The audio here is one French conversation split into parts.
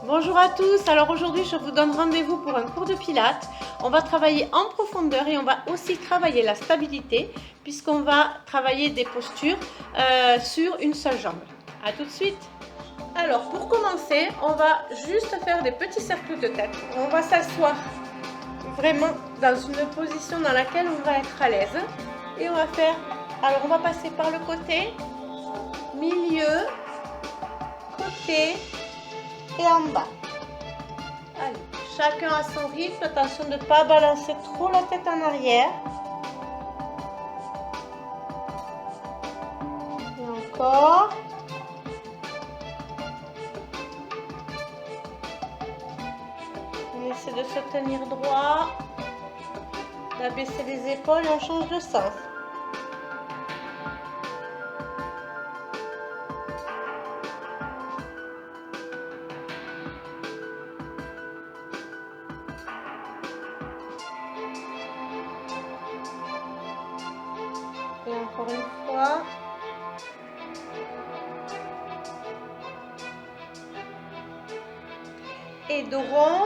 Bonjour à tous, alors aujourd'hui je vous donne rendez-vous pour un cours de pilates. On va travailler en profondeur et on va aussi travailler la stabilité puisqu'on va travailler des postures sur une seule jambe. A tout de suite. Alors pour commencer, on va juste faire des petits cercles de tête. On va s'asseoir vraiment dans une position dans laquelle on va être à l'aise. Et on va faire, alors on va passer par le côté, milieu, côté et en bas. Allez, chacun à son rythme, attention de ne pas balancer trop la tête en arrière. Et encore. On essaie de se tenir droit, d'abaisser les épaules et on change de sens. Et encore une fois. Et dos rond.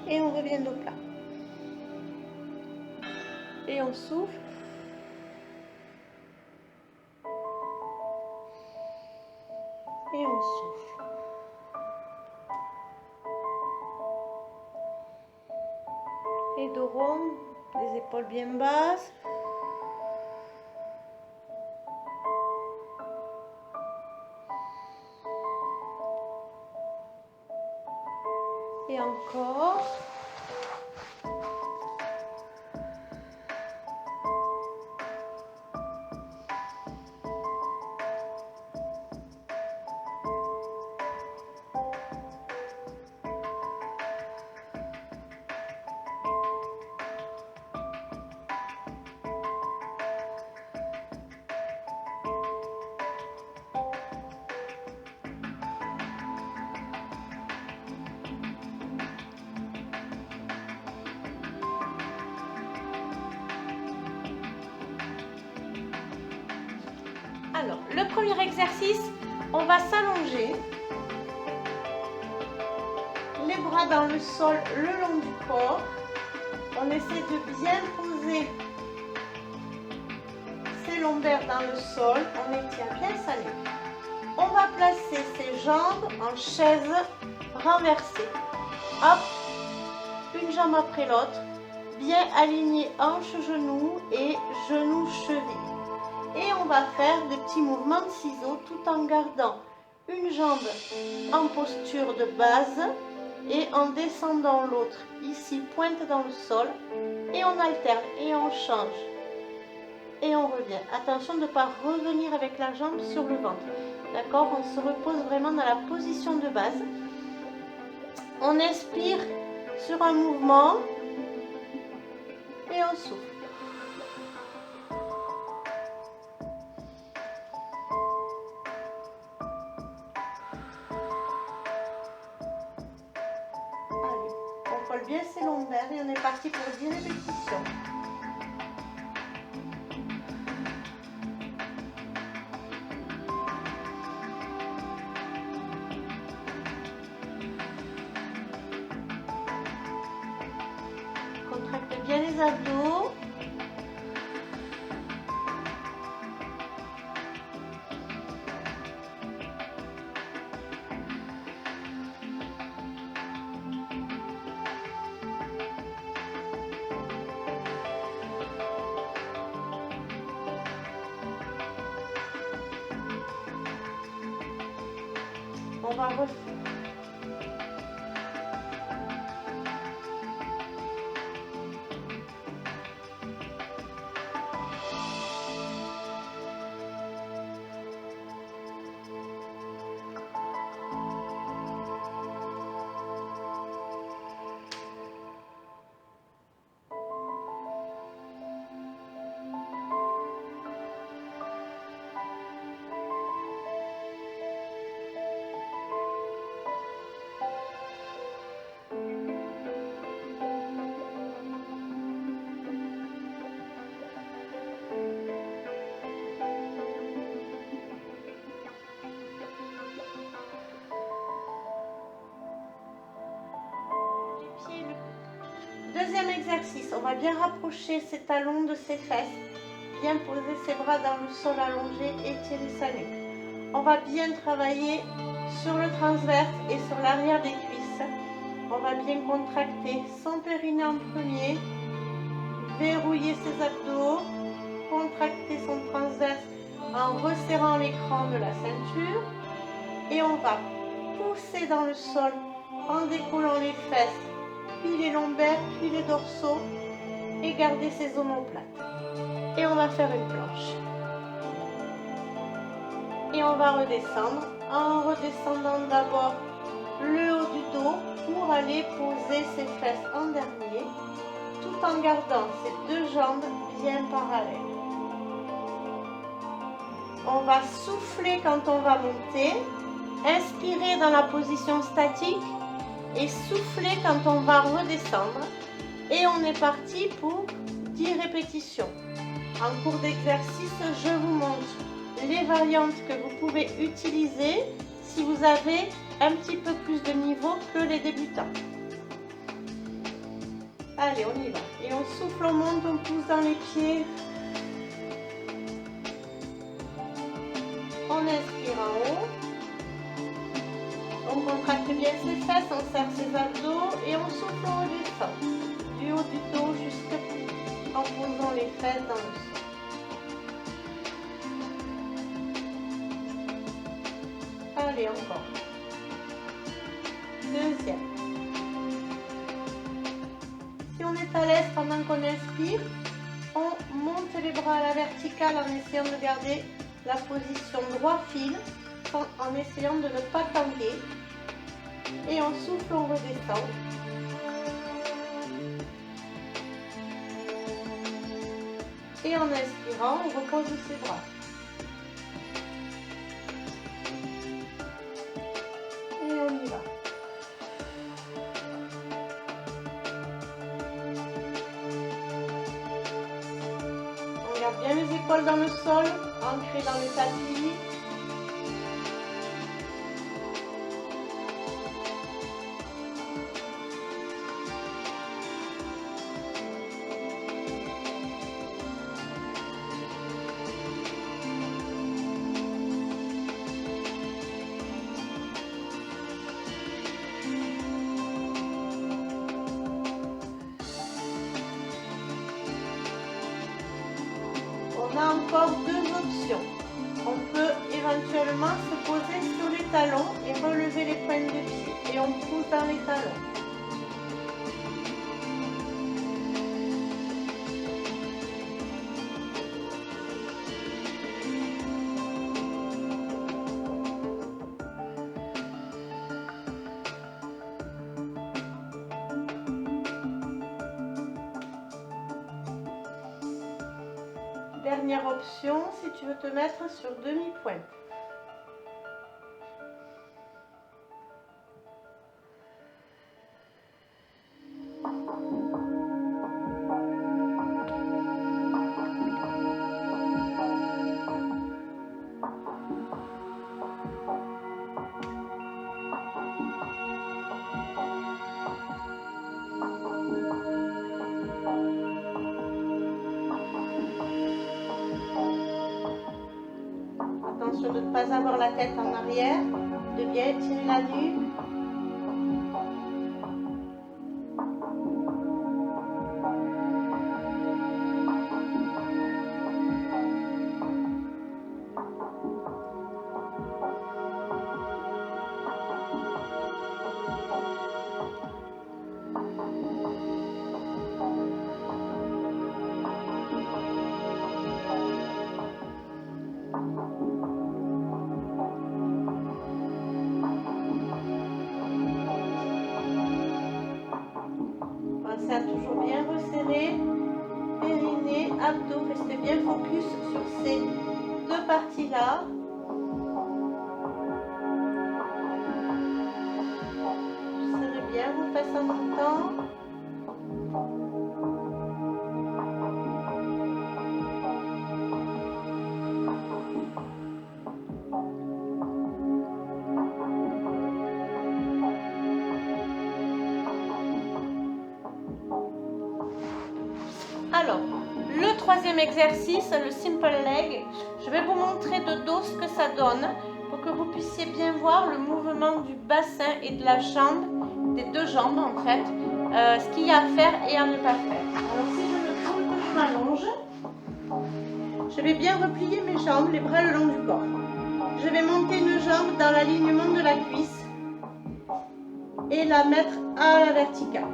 Et on revient au plat. Et on souffle. Et on souffle. Et dos rond, les épaules bien basses. Et encore. Alors, le premier exercice, on va s'allonger, les bras dans le sol le long du corps. On essaie de bien poser ses lombaires dans le sol, on les tient bien serrés. On va placer ses jambes en chaise renversée. Hop, une jambe après l'autre, bien alignées hanches-genoux et genoux-chevilles. Et on va faire des petits mouvements de ciseaux tout en gardant une jambe en posture de base et en descendant l'autre. Ici, pointe dans le sol et on alterne et on change. Et on revient. Attention de ne pas revenir avec la jambe sur le ventre. D'accord? On se repose vraiment dans la position de base. On inspire sur un mouvement et on souffle. On colle bien ses lombaires et on est parti pour 10 répétitions. Contractez bien les abdos. On va refaire. Deuxième exercice, on va bien rapprocher ses talons de ses fesses, bien poser ses bras dans le sol allongé, étirer sa nuque. On va bien travailler sur le transverse et sur l'arrière des cuisses. On va bien contracter son périnée en premier, verrouiller ses abdos, contracter son transverse en resserrant l'écran de la ceinture. Et on va pousser dans le sol en décollant les fesses, puis les lombaires, puis les dorsaux et garder ses omoplates. Et on va faire une planche. Et on va redescendre en redescendant d'abord le haut du dos pour aller poser ses fesses en dernier, tout en gardant ses deux jambes bien parallèles. On va souffler quand on va monter, inspirer dans la position statique et souffler quand on va redescendre. Et on est parti pour 10 répétitions. En cours d'exercice, je vous montre les variantes que vous pouvez utiliser si vous avez un petit peu plus de niveau que les débutants. Allez, on y va. Et on souffle, on monte, on pousse dans les pieds. On inspire en haut. On contracte bien ses fesses, on serre ses abdos et on souffle, on redescend. Du haut du dos jusqu'en posant les fesses dans le sol. Allez, encore. Deuxième. Si on est à l'aise pendant qu'on inspire, on monte les bras à la verticale en essayant de garder la position droit fil, en essayant de ne pas tanguer. Et on souffle, on redescend. Et en inspirant, on repose ses bras. Et on y va. On garde bien les épaules dans le sol, ancrées dans le tapis. On a encore deux options. On peut éventuellement se poser sur les talons et relever les pointes de pied. Et on pousse dans les talons. Dernière option, si tu veux te mettre sur demi-pointe. Attention de ne pas avoir la tête en arrière, de bien étirer la nuque. Pensez à toujours bien resserrer, périnée, abdos, restez bien focus sur ces deux parties-là. Serrez bien vos fesses en montant. troisième exercice, le simple leg. Je vais vous montrer de dos ce que ça donne pour que vous puissiez bien voir le mouvement du bassin et de la jambe, des deux jambes en fait, ce qu'il y a à faire et à ne pas faire. Alors si je me tourne, que je m'allonge, je vais bien replier mes jambes, les bras le long du corps. Je vais monter une jambe dans l'alignement de la cuisse et la mettre à la verticale.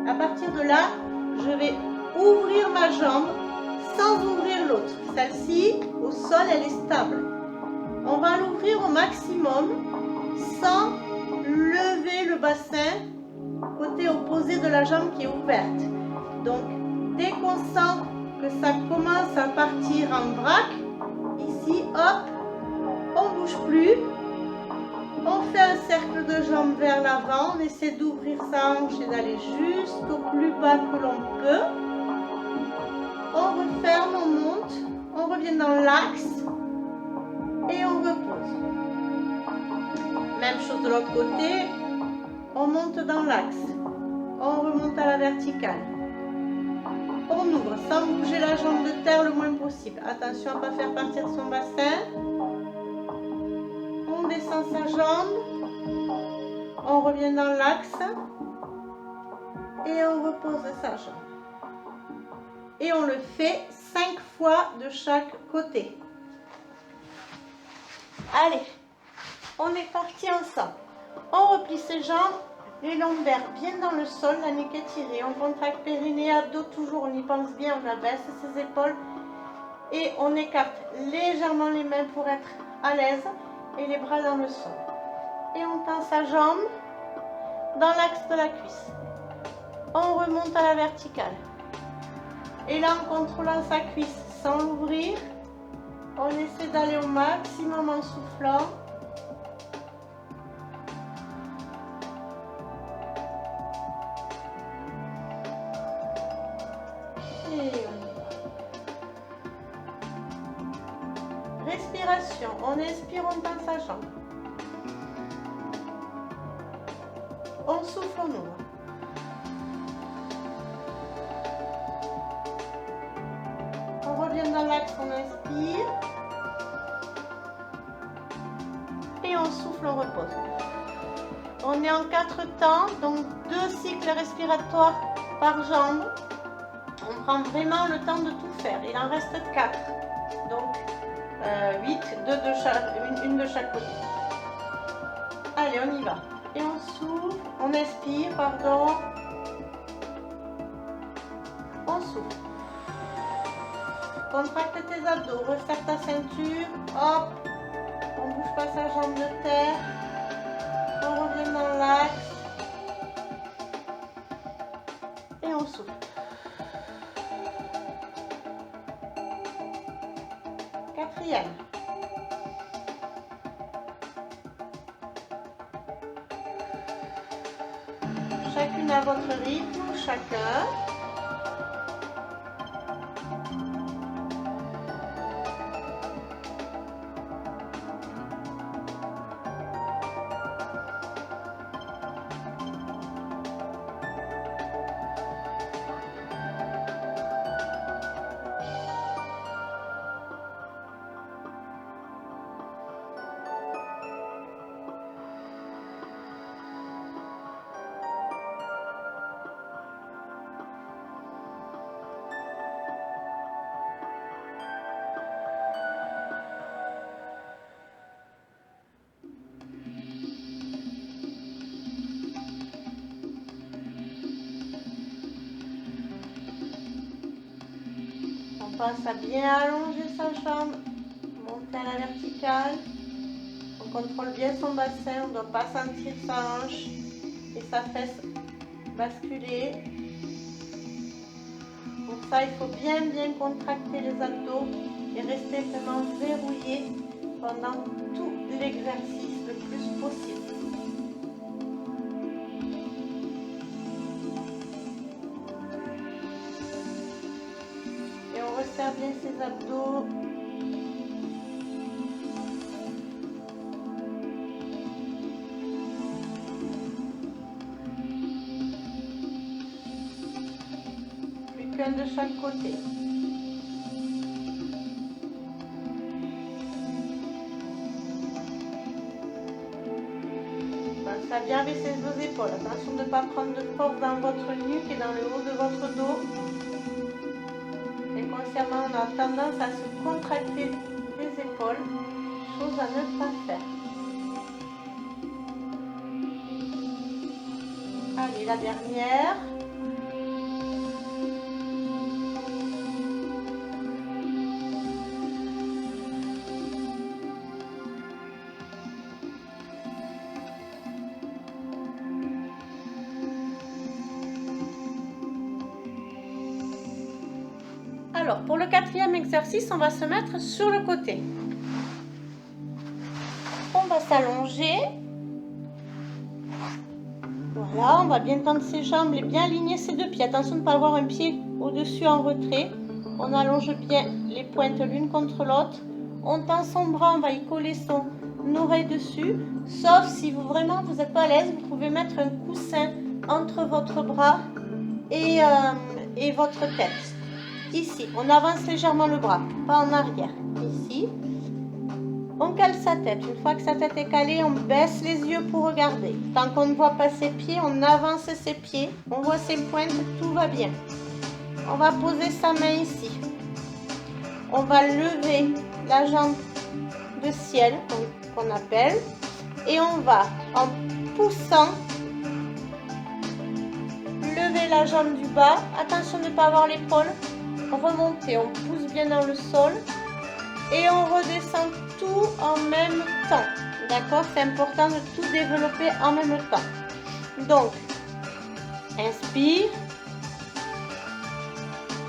À partir de là, je vais ouvrir ma jambe sans ouvrir l'autre. Celle-ci, au sol, elle est stable. On va l'ouvrir au maximum sans lever le bassin côté opposé de la jambe qui est ouverte. Donc, dès qu'on sent que ça commence à partir en vrac, ici, hop, on ne bouge plus. On fait un cercle de jambes vers l'avant, on essaie d'ouvrir sa hanche et d'aller jusqu'au plus bas que l'on peut. On referme, on monte, on revient dans l'axe et on repose. Même chose de l'autre côté, on monte dans l'axe, on remonte à la verticale. On ouvre sans bouger la jambe de terre le moins possible. Attention à ne pas faire partir son bassin. On descend sa jambe, on revient dans l'axe et on repose sa jambe. Et on le fait 5 fois de chaque côté. Allez, on est parti ensemble. On replie ses jambes, les lombaires bien dans le sol, la nuque étirée. On contracte périnée, abdos toujours, on y pense bien, on abaisse ses épaules. Et on écarte légèrement les mains pour être à l'aise. Et les bras dans le sol. Et on tend sa jambe dans l'axe de la cuisse. On remonte à la verticale. Et là, en contrôlant sa cuisse sans l'ouvrir, on essaie d'aller au maximum en soufflant. Et on y va. Respiration. On inspire, on tend sa jambe. On souffle, on ouvre. On revient dans l'axe, on inspire. Et on souffle, on repose. On est en 4 temps, donc 2 cycles respiratoires par jambe. On prend vraiment le temps de tout faire. Il en reste 4. Donc 8, une de chaque côté. Allez, on y va. Et on souffle, on expire, pardon. On souffle. Contracte tes abdos, resserre ta ceinture. Hop, on ne bouge pas sa jambe de terre. On revient dans l'axe. Et on souffle. 4e. Chacune à votre rythme, chacun. On pense à bien allonger sa jambe, monter à la verticale. On contrôle bien son bassin, on ne doit pas sentir sa hanche et sa fesse basculer. Pour ça, il faut bien contracter les abdos et rester vraiment verrouillé pendant tout l'exercice le plus possible. Resserre bien ses abdos. Plus qu'un de chaque côté. à bien baisser vos épaules. Attention de ne pas prendre de force dans votre nuque et dans le haut de votre dos. Inconsciemment, on a tendance à se contracter les épaules, chose à ne pas faire. Allez, la dernière. Alors, pour le quatrième exercice, on va se mettre sur le côté. On va s'allonger. Voilà, on va bien tendre ses jambes et bien aligner ses deux pieds. Attention de ne pas avoir un pied au-dessus en retrait. On allonge bien les pointes l'une contre l'autre. On tend son bras, on va y coller son oreille dessus. Sauf si vous vraiment vous n'êtes pas à l'aise, vous pouvez mettre un coussin entre votre bras et votre tête. Ici, on avance légèrement le bras, pas en arrière. Ici, on cale sa tête. Une fois que sa tête est calée, on baisse les yeux pour regarder. Tant qu'on ne voit pas ses pieds, on avance ses pieds. On voit ses pointes, tout va bien. On va poser sa main ici. On va lever la jambe de ciel, qu'on appelle. Et on va, en poussant, lever la jambe du bas. Attention de ne pas avoir l'épaule. Remonter, on pousse bien dans le sol. Et on redescend tout en même temps. D'accord? C'est important de tout développer en même temps. Donc, inspire.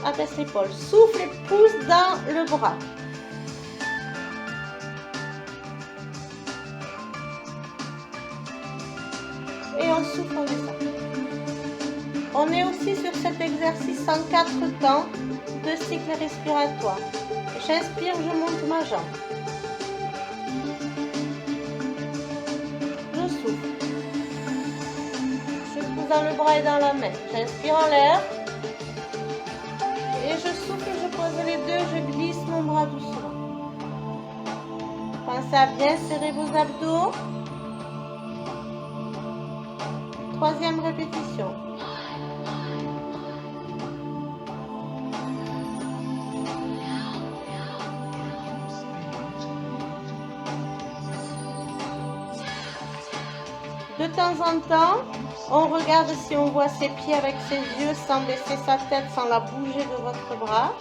Abaisse l'épaule. Souffle et pousse dans le bras. Et on souffle, on descend. On est aussi sur cet exercice en 4 temps de cycle respiratoire. J'inspire, je monte ma jambe. Je souffle. Je pousse dans le bras et dans la main. J'inspire en l'air. Et je souffle, je pose les deux, je glisse mon bras doucement. Pensez à bien serrer vos abdos. 3e répétition. De temps en temps, on regarde si on voit ses pieds avec ses yeux sans baisser sa tête, sans la bouger de votre bras.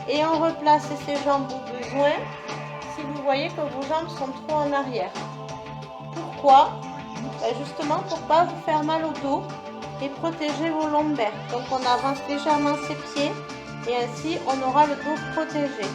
Et on replace ses jambes au besoin si vous voyez que vos jambes sont trop en arrière. Pourquoi? Justement pour ne pas vous faire mal au dos et protéger vos lombaires. Donc on avance légèrement ses pieds et ainsi on aura le dos protégé.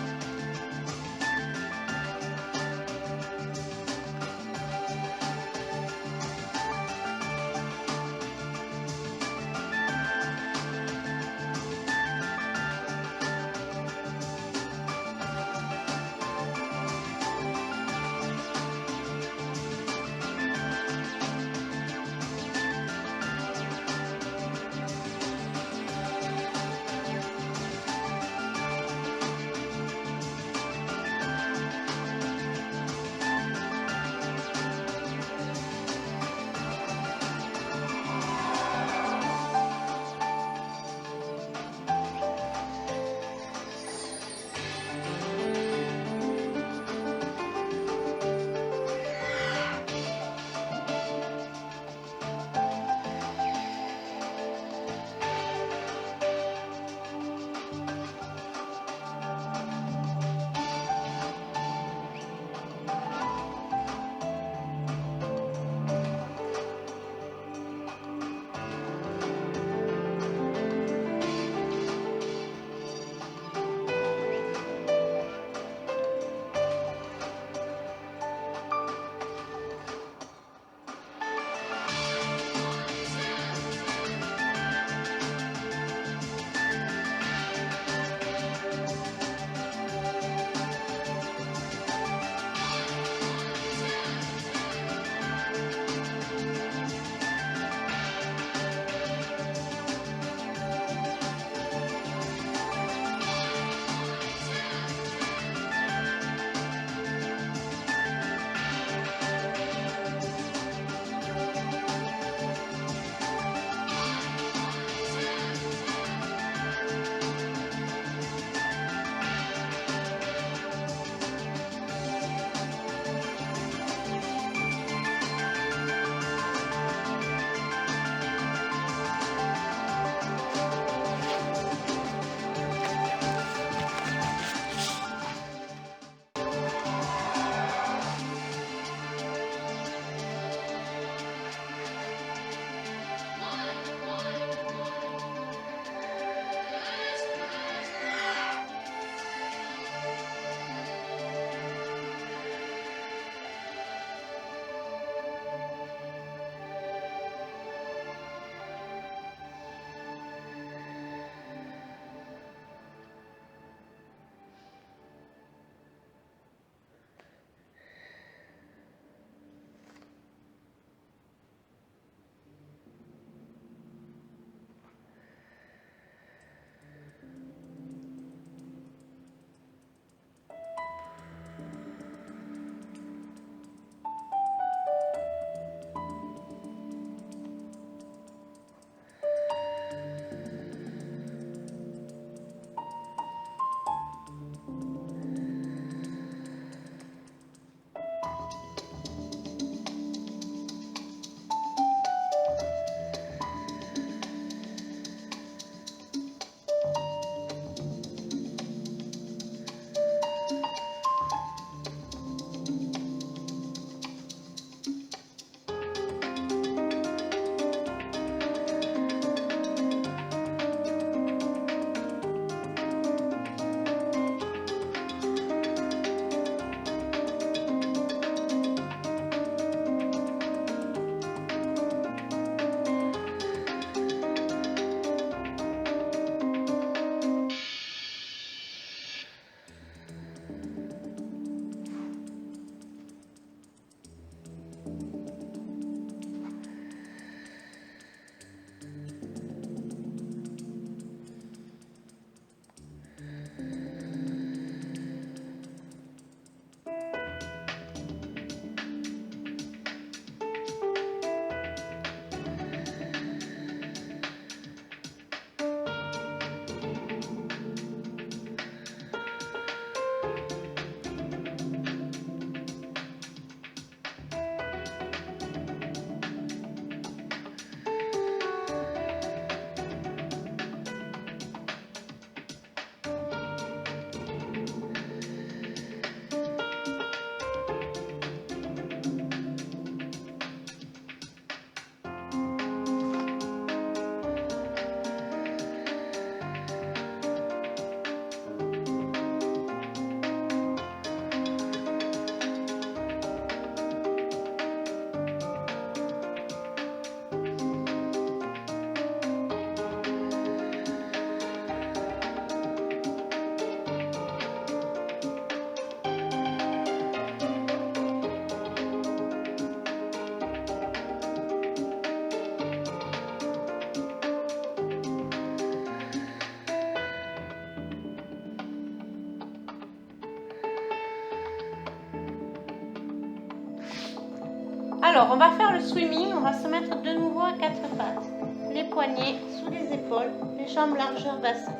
Alors, on va faire le swimming. On va se mettre de nouveau à quatre pattes. Les poignets sous les épaules, les jambes largeur bassin.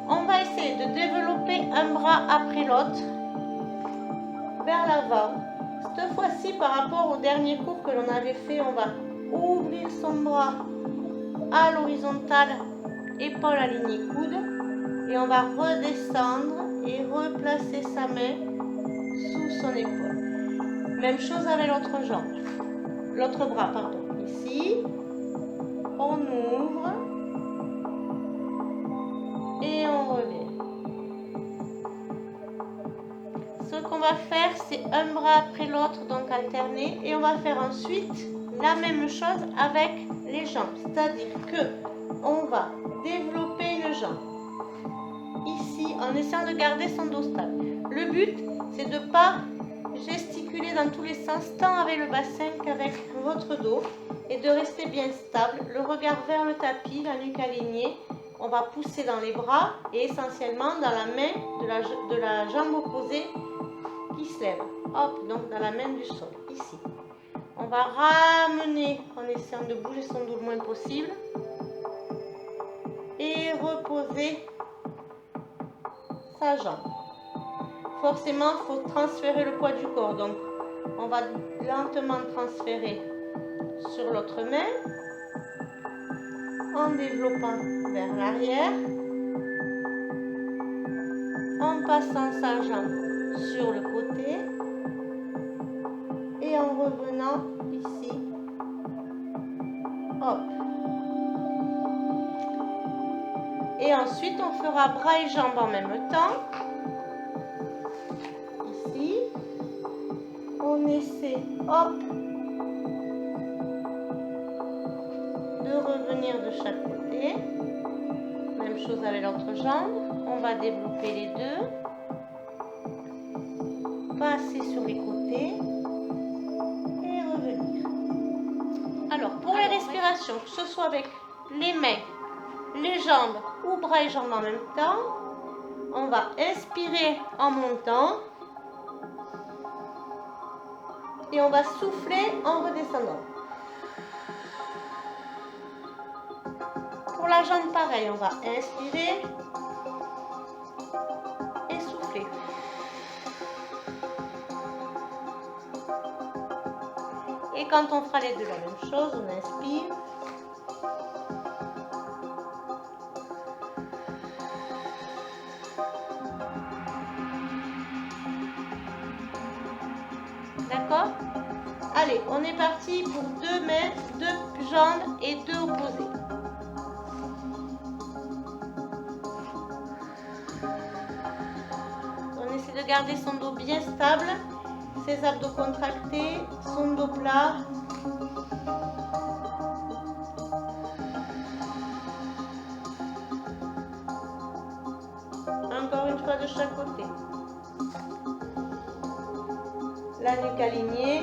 On va essayer de développer un bras après l'autre vers l'avant. Cette fois-ci, par rapport au dernier cours que l'on avait fait, on va ouvrir son bras à l'horizontale, épaule alignée coude, et on va redescendre et replacer sa main sous son épaule. Même chose avec l'autre jambe, l'autre bras, pardon. Ici, on ouvre et on revient. Ce qu'on va faire, c'est un bras après l'autre, donc alterner, et on va faire ensuite la même chose avec les jambes, c'est-à-dire que on va développer une jambe ici en essayant de garder son dos stable. Le but, c'est de ne pas gesticuler dans tous les sens, tant avec le bassin qu'avec votre dos, et de rester bien stable, le regard vers le tapis, la nuque alignée. On va pousser dans les bras et essentiellement dans la main de la jambe opposée qui se lève. Hop, donc dans la main du sol, ici. On va ramener en essayant de bouger son dos le moins possible et reposer sa jambe. Forcément, il faut transférer le poids du corps. Donc, on va lentement transférer sur l'autre main en développant vers l'arrière, en passant sa jambe sur le côté et en revenant ici. Hop. Et ensuite, on fera bras et jambes en même temps. Ici. On essaie, hop, de revenir de chaque côté. Même chose avec l'autre jambe. On va développer les deux. Passer sur les côtés. Et revenir. Alors, pour les respirations, que ce soit avec les mains, les jambes ou bras et jambes en même temps, on va inspirer en montant et on va souffler en redescendant. Pour la jambe, pareil, on va inspirer et souffler. Et quand on fera les deux la même chose, on inspire. D'accord? Allez, on est parti pour deux mains, deux jambes et deux opposés. On essaie de garder son dos bien stable, ses abdos contractés, son dos plat. Encore une fois de chaque côté. La nuque alignée.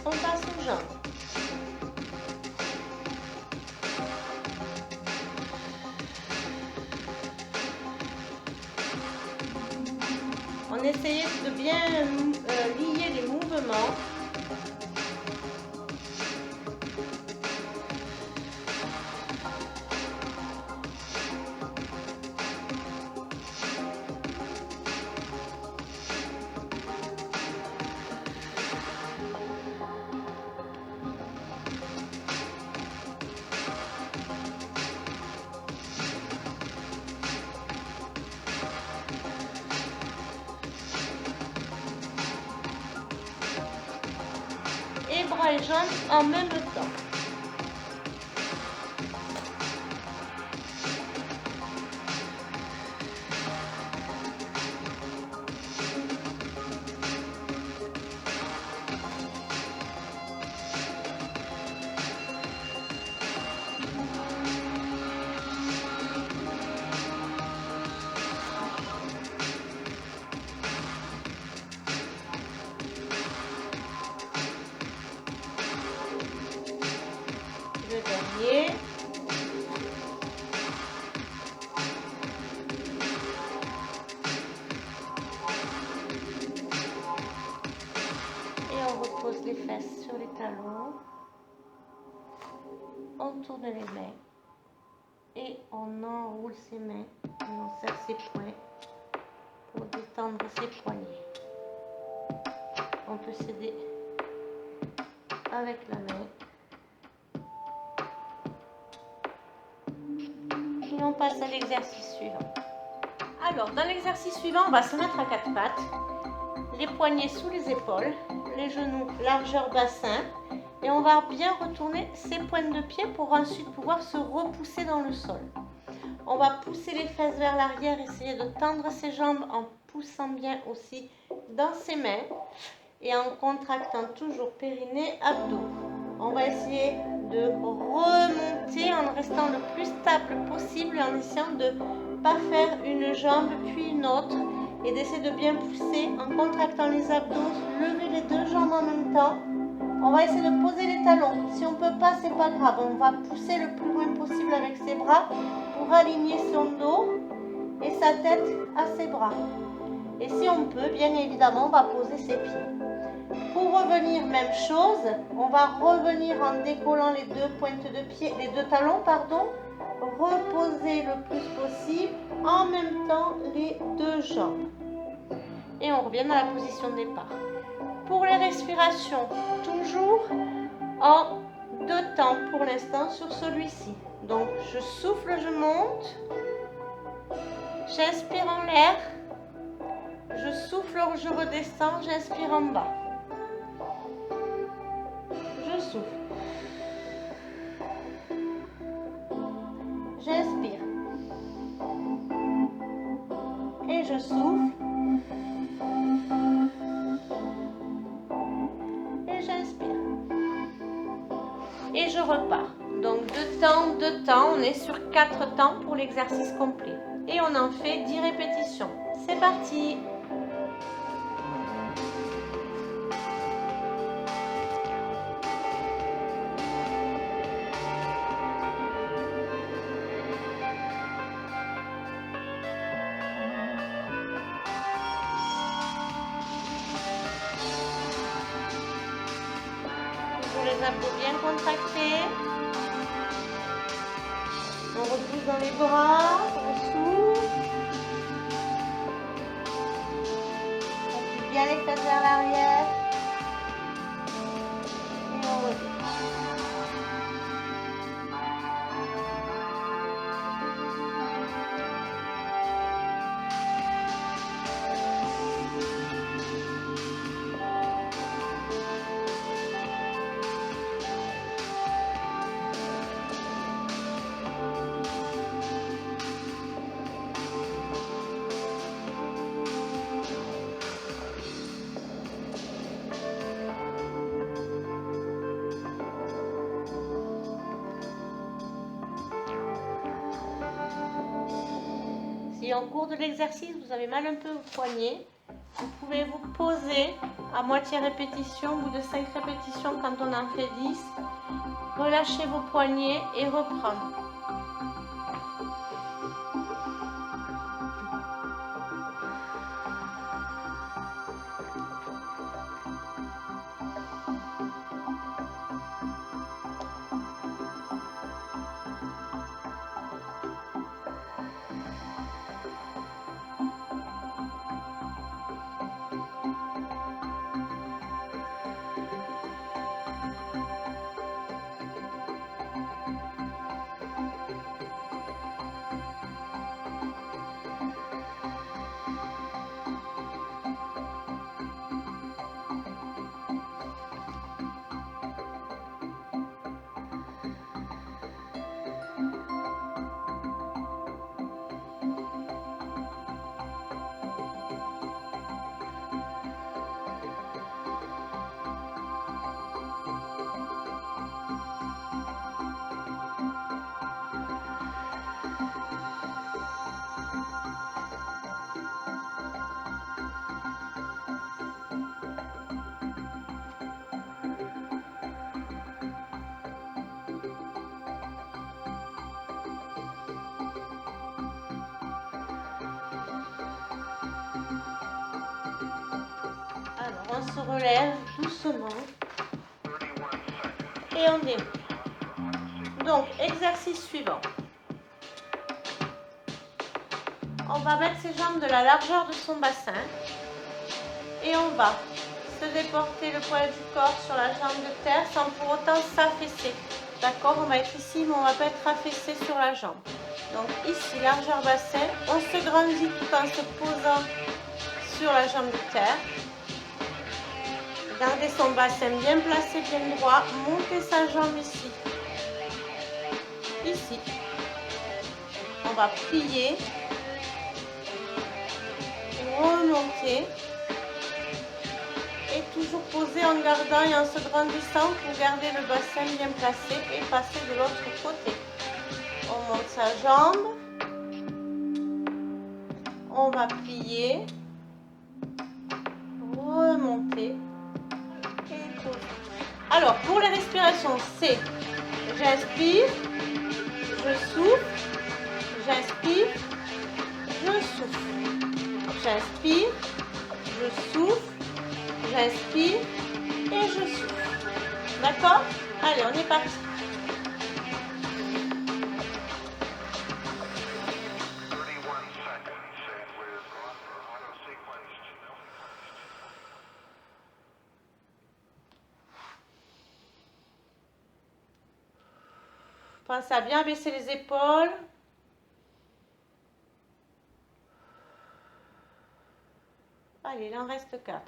On passe aux jambes. On essayait de bien lier les mouvements. Et bras et jambes en même temps. pose les fesses sur les talons. On tourne les mains. Et on enroule ses mains. Et on serre ses poings pour détendre ses poignets. On peut s'aider avec la main. Et on passe à l'exercice suivant. Alors, dans l'exercice suivant, on va se mettre à quatre pattes. Les poignets sous les épaules, les genoux largeur bassin. Et on va bien retourner ses pointes de pied pour ensuite pouvoir se repousser dans le sol. On va pousser les fesses vers l'arrière, essayer de tendre ses jambes en poussant bien aussi dans ses mains et en contractant toujours périnée, abdos. On va essayer de remonter en restant le plus stable possible et en essayant de ne pas faire une jambe puis une autre et d'essayer de bien pousser en contractant les abdos, lever les deux jambes en même temps. On va essayer de poser les talons. Si on ne peut pas, c'est pas grave. On va pousser le plus loin possible avec ses bras pour aligner son dos et sa tête à ses bras. Et si on peut, bien évidemment, on va poser ses pieds. Pour revenir, même chose, on va revenir en décollant les deux pointes de pied, les deux talons, pardon. Reposer le plus possible en même temps les deux jambes. Et on revient dans la position de départ. Pour les respirations, toujours en deux temps pour l'instant sur celui-ci. Donc je souffle, je monte, j'inspire en l'air, je souffle, je redescends, j'inspire en bas. Je souffle. J'inspire. Et je souffle. Et j'inspire. Et je repars. Donc deux temps, on est sur 4 temps pour l'exercice complet. Et on en fait 10 répétitions. C'est parti! Les abdos bien contractés. On repousse dans les bras, on souffle. On pousse bien les fesses vers l'arrière. Et on redescend. Si en cours de l'exercice, vous avez mal un peu au poignet, vous pouvez vous poser à moitié répétition, au bout de 5 répétitions quand on en fait 10. Relâchez vos poignets et reprendre. On se relève doucement. et on dénoude. Donc, exercice suivant. On va mettre ses jambes de la largeur de son bassin et on va se déporter le poids du corps sur la jambe de terre sans pour autant s'affaisser. D'accord? On va être ici, mais on ne va pas être affaissé sur la jambe. Donc ici, largeur bassin, on se grandit tout en se posant sur la jambe de terre. Gardez son bassin bien placé, bien droit. Montez sa jambe ici. Ici. On va plier. Remonter. Et toujours poser en gardant et en se grandissant pour garder le bassin bien placé et passer de l'autre côté. On monte sa jambe. On va plier. Remonter. Et poser. Alors, pour les respirations, c'est j'inspire, je souffle, j'inspire, je souffle. J'inspire, je souffle, j'inspire et je souffle. D'accord? Allez, on est parti. Pensez à bien baisser les épaules. Allez, il en reste 4.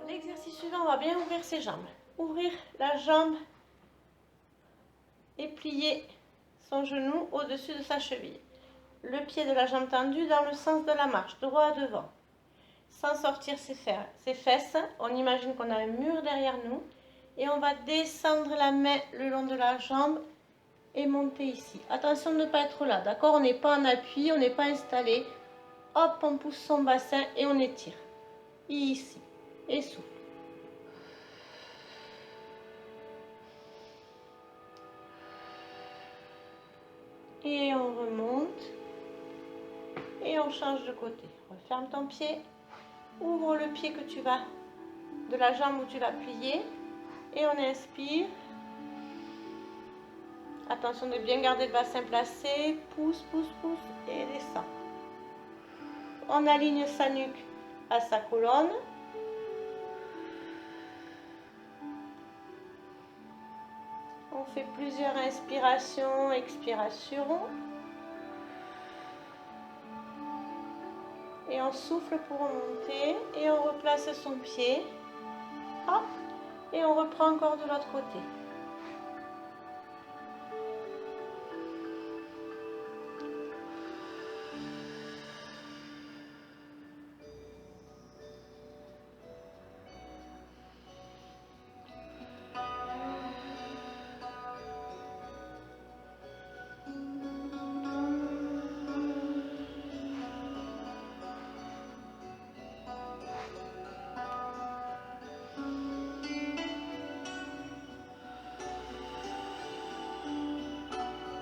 L'exercice suivant, on va bien ouvrir ses jambes. Ouvrir la jambe et plier son genou au-dessus de sa cheville. Le pied de la jambe tendue dans le sens de la marche, droit devant. Sans sortir ses fesses, on imagine qu'on a un mur derrière nous. Et on va descendre la main le long de la jambe et monter ici. Attention de ne pas être là, d'accord? On n'est pas en appui, on n'est pas installé. Hop, on pousse son bassin et on étire. Ici. Et souffle. Et on remonte. Et on change de côté. Referme ton pied. Ouvre le pied que tu vas, de la jambe où tu vas plier. Et on inspire. Attention de bien garder le bassin placé. Pousse, pousse, pousse. Et descend. On aligne sa nuque à sa colonne. On fait plusieurs inspirations, expirations. Et on souffle pour remonter. Et on replace son pied. Hop. Et on reprend encore de l'autre côté.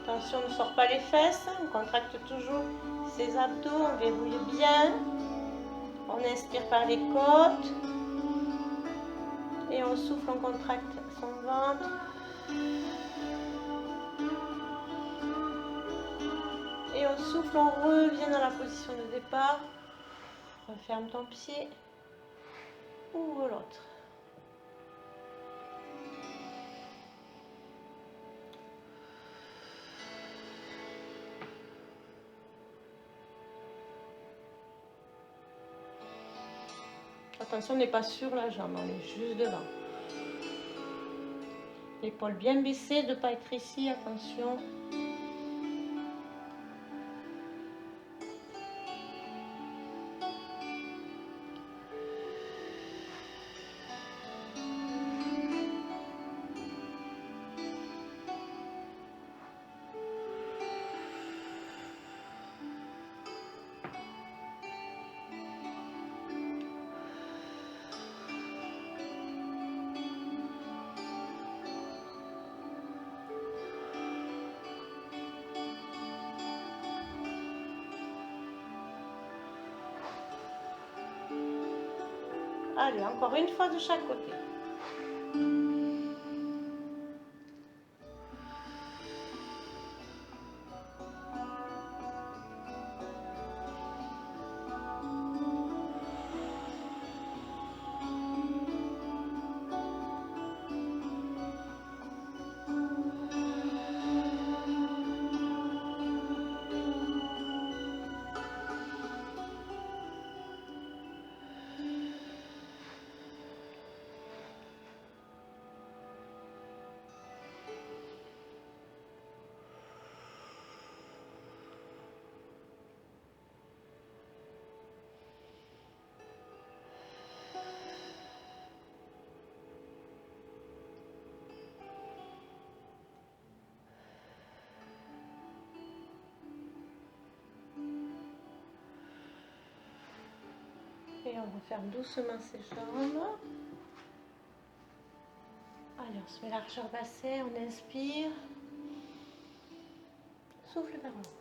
Attention, on ne sort pas les fesses, on contracte toujours ses abdos, on verrouille bien. On inspire par les côtes et on souffle, on contracte son ventre. Et on souffle, on revient dans la position de départ. Referme ton pied, ouvre l'autre. Attention, on n'est pas sur la jambe, on est juste devant. L'épaule bien baissée, de ne pas être ici, attention. Allez, encore une fois de chaque côté. Et on referme doucement ses jambes. Allez, on se met largeur bassin, on inspire. Souffle vers le haut.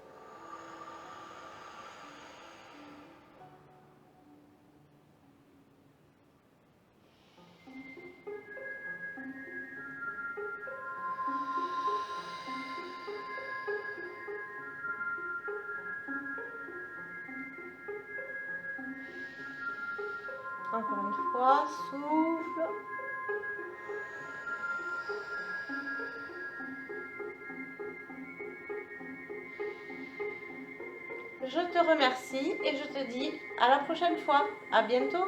Encore une fois, souffle. Je te remercie et je te dis à la prochaine fois. À bientôt.